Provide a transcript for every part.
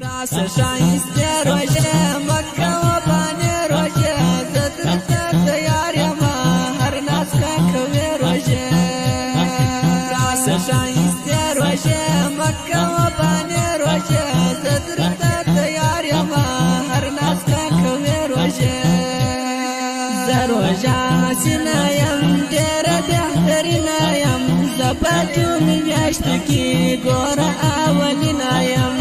راس شایسته روژه مکه و بانی روژه زدرته تیار یما هر ناس که کوی روژه راس شایسته روژه مکه و بانی روژه زدرته تیار یما هر ناس که کوی روژه زروژه حسینه یم دیر بهترینه یم زبادو میاشت کی گوره اولینه یم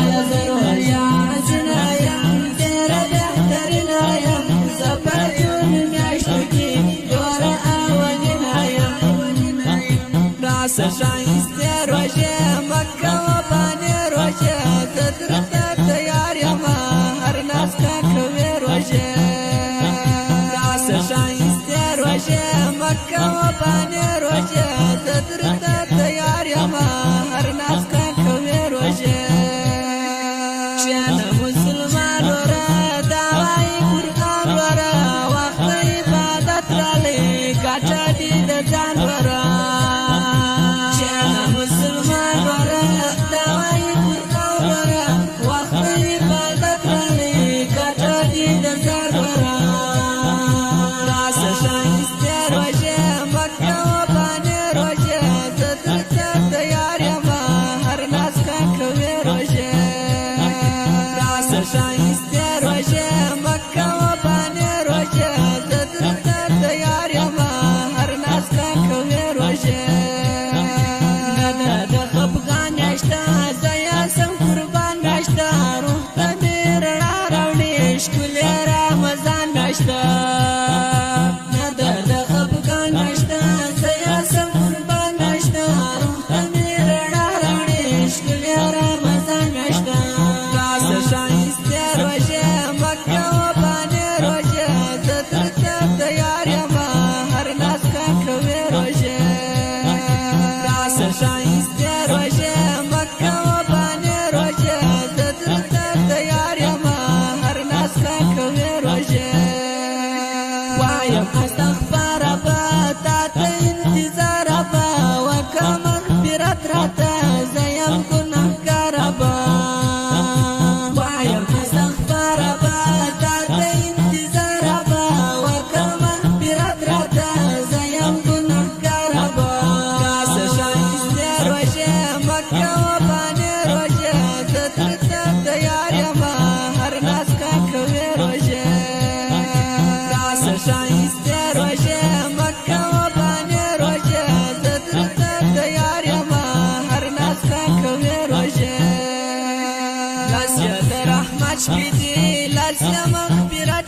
راس شایسته روژه مکه و بانی روژه زدرته تیار یما هر ناس که کوی روژه راس شایسته روژه مکه و بانی روژه زدرته تیار یما هر ناس که کوی روژه چین مسلمان ورا دعوی قرآن ورا وقت عبادت رالی گاچا دید جان ورا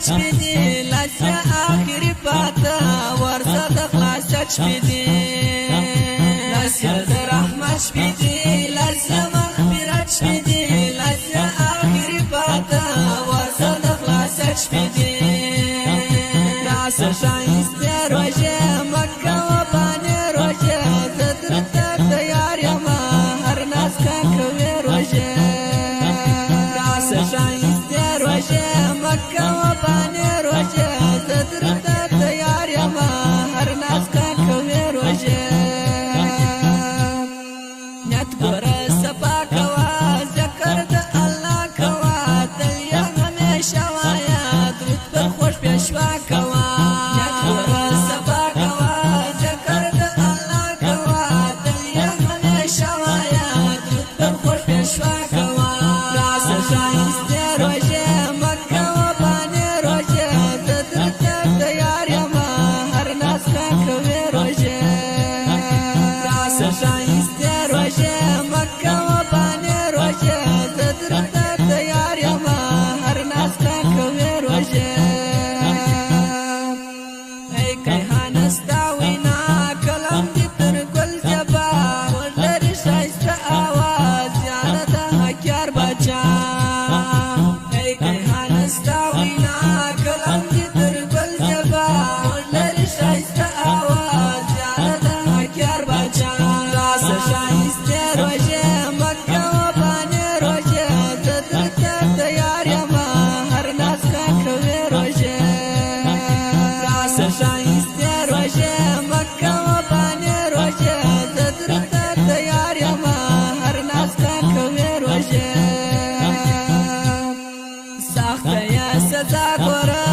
شپیدی لاسیا آخری پاتا ورزا دخلاسا شپیدی لاسیا درحمت شپیدی لاسیا مغفرت شپیدی لاسیا آخری پاتا ورزا دخلاسا شپیدی راس شایسته روژه مکه و بانی روژه زدرته تیار یما هر ناس که کوی روژه راس شایسته روژه مکه و بانی روژه زدرته تیار یما هر ناس که کوی روژه نیت گوره سپا کوا ذکر د الله کوا دل یا همیشه وایا درود پر خوش پیشوا کوا نیت گوره سپا کوا ذکر د الله کوا دل یا همیشه وایا درود پر خوش پیشوا کوا راس شایسته روژه مکه و بانی روژه زدرته تیار یما هر ناس که کوی روژه راس شایسته روژه مکه و بانی روژه زدرته تیار یما هر ناس که کوی روژه ای کیهانستا وینا کلم دی تر گل جبا ولر شایسته آواز یاره د حکیار بچا ای کیهانستا وینا کلم دی تر گل جبا ولر شایسته آواز یاره د حکیار بچا راس شایسته روژه مکه و بانی روژه زدرته تیار یما هر ناس که کوی روژه راس شایسته روژه مکه و بانی روژه زدرته تیار یما هر ناس که کوی روژه سزا ګوره